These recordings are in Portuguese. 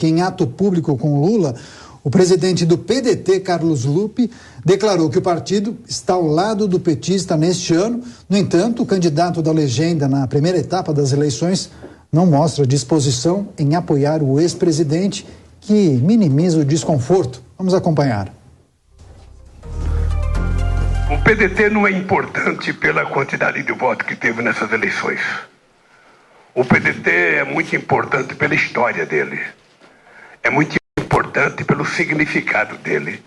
que em ato público com Lula, o presidente do PDT, Carlos Lupe, declarou que o partido está ao lado do petista neste ano. No entanto, o candidato da legenda na primeira etapa das eleições não mostra disposição em apoiar o ex-presidente, que minimiza o desconforto. Vamos acompanhar. O PDT não é importante pela quantidade de votos que teve nessas eleições. O PDT é muito importante pela história dele. É muito importante pelo significado dele.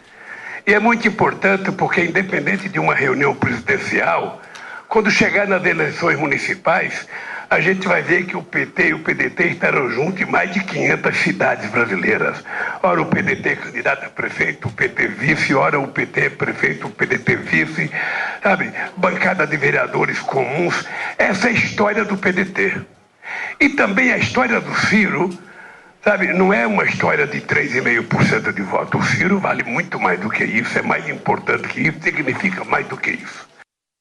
E é muito importante porque, independente de uma reunião presidencial, quando chegar nas eleições municipais, a gente vai ver que o PT e o PDT estarão juntos em mais de 500 cidades brasileiras. Ora o PDT candidato a prefeito, o PT vice, ora o PT prefeito, o PDT vice, sabe? Bancada de vereadores comuns. Essa é a história do PDT. E também a história do Ciro, sabe? Não é uma história de 3,5% de voto. O Ciro vale muito mais do que isso, é mais importante que isso, significa mais do que isso.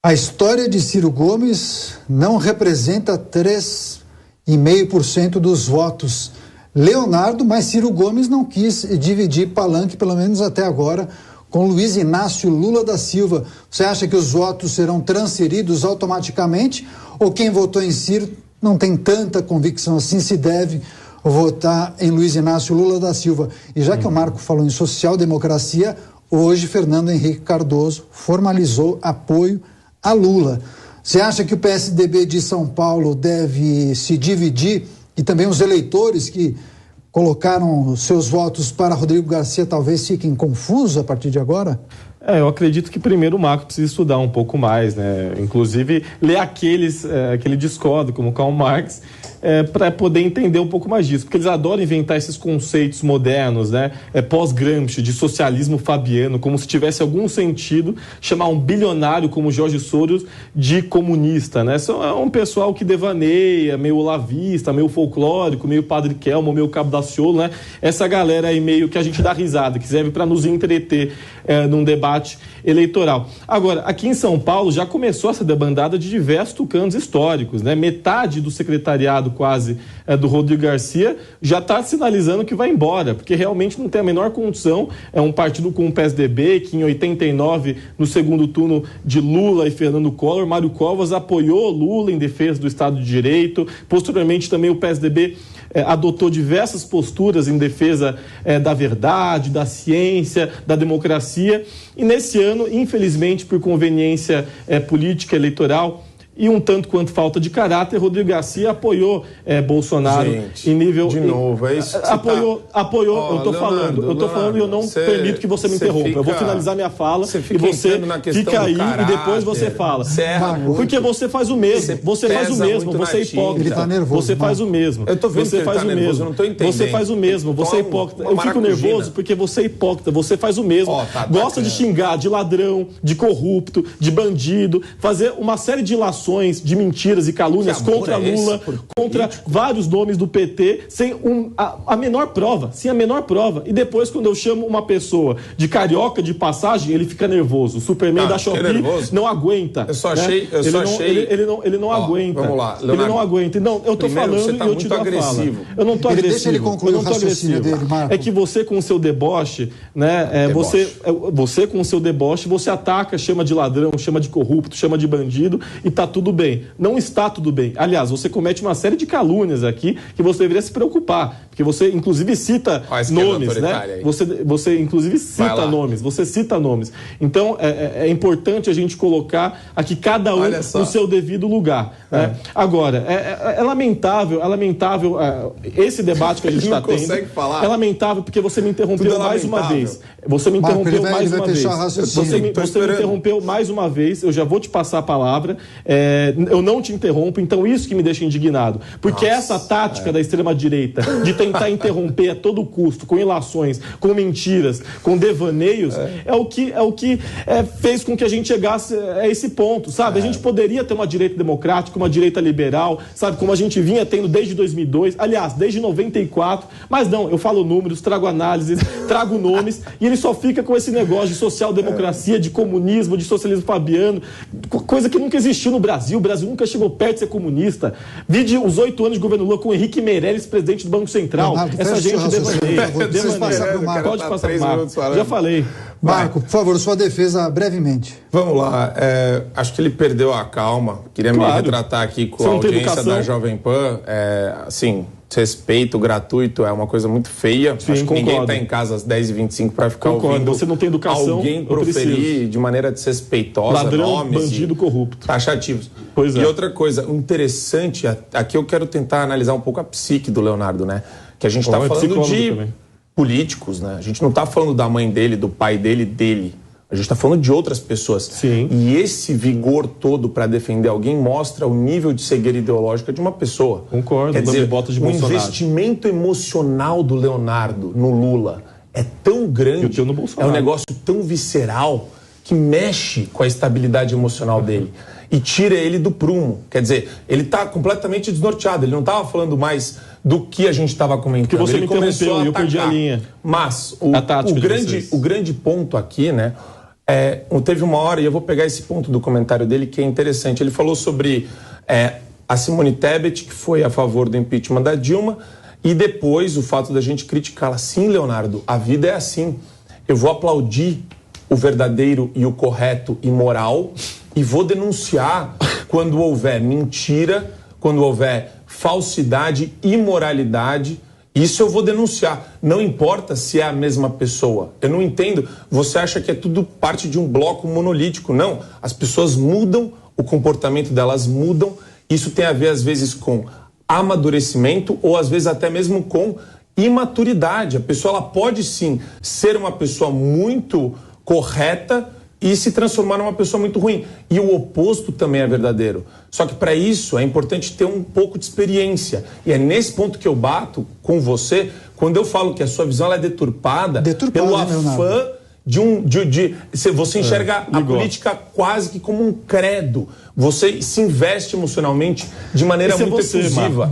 A história de Ciro Gomes não representa 3,5% dos votos. Leonardo, mas Ciro Gomes não quis dividir palanque, pelo menos até agora, com Luiz Inácio Lula da Silva. Você acha que os votos serão transferidos automaticamente? Ou quem votou em Ciro não tem tanta convicção assim, se deve votar em Luiz Inácio Lula da Silva? E já que o Marco falou em social-democracia, hoje Fernando Henrique Cardoso formalizou apoio a Lula. Você acha que o PSDB de São Paulo deve se dividir e também os eleitores que colocaram seus votos para Rodrigo Garcia talvez fiquem confusos a partir de agora? Eu acredito que primeiro o Marco precisa estudar um pouco mais, né? Inclusive ler aquele discordo, como Karl Marx, para poder entender um pouco mais disso, porque eles adoram inventar esses conceitos modernos, né? Pós-Gramsci, de socialismo fabiano, como se tivesse algum sentido chamar um bilionário como Jorge Soros de comunista, né? É um pessoal que devaneia, meio olavista, meio folclórico, meio Padre Kelmo, meio Cabo Daciolo, né? Essa galera aí meio que a gente dá risada, que serve para nos entreter num debate eleitoral. Agora, aqui em São Paulo já começou essa debandada de diversos tucanos históricos, né? Metade do secretariado quase do Rodrigo Garcia já está sinalizando que vai embora, porque realmente não tem a menor condição. É um partido com o PSDB, que em 89, no segundo turno de Lula e Fernando Collor, Mário Covas apoiou Lula em defesa do Estado de Direito. Posteriormente também o PSDB adotou diversas posturas em defesa da verdade, da ciência, da democracia. E nesse ano, infelizmente, por conveniência política eleitoral e um tanto quanto falta de caráter, Rodrigo Garcia apoiou Bolsonaro. Gente, em nível... de novo, é isso que apoiou, eu tô falando e eu não permito que você me interrompa. Eu vou finalizar minha fala e você fica aí e depois você fala. Porque você faz o mesmo, você é hipócrita. Ele tá nervoso. Você faz o mesmo. Eu tô vendo que ele tá nervoso, eu não tô entendendo. Você faz o mesmo, você é hipócrita. Eu fico nervoso porque você é hipócrita, você faz o mesmo. Gosta de xingar de ladrão, de corrupto, de bandido, fazer uma série de ilações, de mentiras e calúnias contra Lula, contra vários nomes do PT, sem a menor prova, E depois, quando eu chamo uma pessoa de carioca de passagem, ele fica nervoso. O Superman da Shopee não aguenta. Eu só achei. Ele não aguenta. Vamos lá, Leonardo. Ele não aguenta. Não, eu tô falando e eu te dou a fala. Eu não tô agressivo. Deixa ele concluir o raciocínio dele, Marco. É que você, com o seu deboche, né? Você com o seu deboche, você ataca, chama de ladrão, chama de corrupto, chama de bandido e tá tudo bem. Não está tudo bem. Aliás, você comete uma série de calúnias aqui que você deveria se preocupar, porque você inclusive cita nomes, né? Você inclusive cita nomes, você cita nomes. Então é importante a gente colocar aqui cada um no seu devido lugar. Né? Agora, é lamentável esse debate que a gente está tendo. É lamentável porque você me interrompeu mais uma vez. Você me interrompeu mais uma vez. Você me interrompeu mais uma vez. Eu já vou te passar a palavra. Eu não te interrompo, então isso que me deixa indignado. Porque essa tática da extrema-direita de tentar interromper a todo custo, com ilações, com mentiras, com devaneios, é o que fez com que a gente chegasse a esse ponto, sabe? A gente poderia ter uma direita democrática, uma direita liberal, sabe? Como a gente vinha tendo desde 2002, aliás, desde 94, mas não, eu falo números, trago análises, trago nomes, e ele só fica com esse negócio de social-democracia, de comunismo, de socialismo fabiano, coisa que nunca existiu no Brasil. Brasil. O Brasil nunca chegou perto de ser comunista. Vide os 8 anos de governo Lula com o Henrique Meirelles, presidente do Banco Central. Leonardo, essa gente devaneia. Pode passar pro Marco. Já falei. Marco, por favor, sua defesa brevemente. Vamos lá. Acho que ele perdeu a calma. Queria me retratar aqui com a audiência da Jovem Pan. Assim, respeito gratuito é uma coisa muito feia. Sim, acho que concordo. ninguém está em casa às 10h25 para ficar ouvindo. Você não tem educação, alguém proferir de maneira desrespeitosa ladrão, nomes bandido, corrupto. Taxativos. Pois é. E outra coisa, interessante, aqui eu quero tentar analisar um pouco a psique do Leonardo, né? Que a gente está falando de também. Políticos, né? A gente não está falando da mãe dele, do pai dele, dele. A gente está falando de outras pessoas. Sim. E esse vigor todo para defender alguém mostra o nível de cegueira ideológica de uma pessoa. Concordo. Quer dizer, de o investimento emocional do Leonardo no Lula é tão grande, é um negócio tão visceral que mexe com a estabilidade emocional dele e tira ele do prumo. Quer dizer, ele está completamente desnorteado. Ele não estava falando mais do que a gente estava comentando. Que você ele me começou a eu perdi a linha. Mas o grande ponto aqui, né? Teve uma hora, e eu vou pegar esse ponto do comentário dele, que é interessante. Ele falou sobre a Simone Tebet, que foi a favor do impeachment da Dilma, e depois o fato da gente criticá-la. Sim, Leonardo, a vida é assim. Eu vou aplaudir o verdadeiro e o correto e moral e vou denunciar quando houver mentira, quando houver falsidade, imoralidade. Isso eu vou denunciar. Não importa se é a mesma pessoa. Eu não entendo. Você acha que é tudo parte de um bloco monolítico. Não. As pessoas mudam, o comportamento delas mudam. Isso tem a ver, às vezes, com amadurecimento ou, às vezes, até mesmo com imaturidade. A pessoa ela pode, sim, ser uma pessoa muito correta e se transformar numa pessoa muito ruim. E o oposto também é verdadeiro. Só que para isso é importante ter um pouco de experiência. E é nesse ponto que eu bato com você, quando eu falo que a sua visão ela é deturpada pelo afã você enxerga a política quase que como um credo. Você se investe emocionalmente de maneira muito efusiva.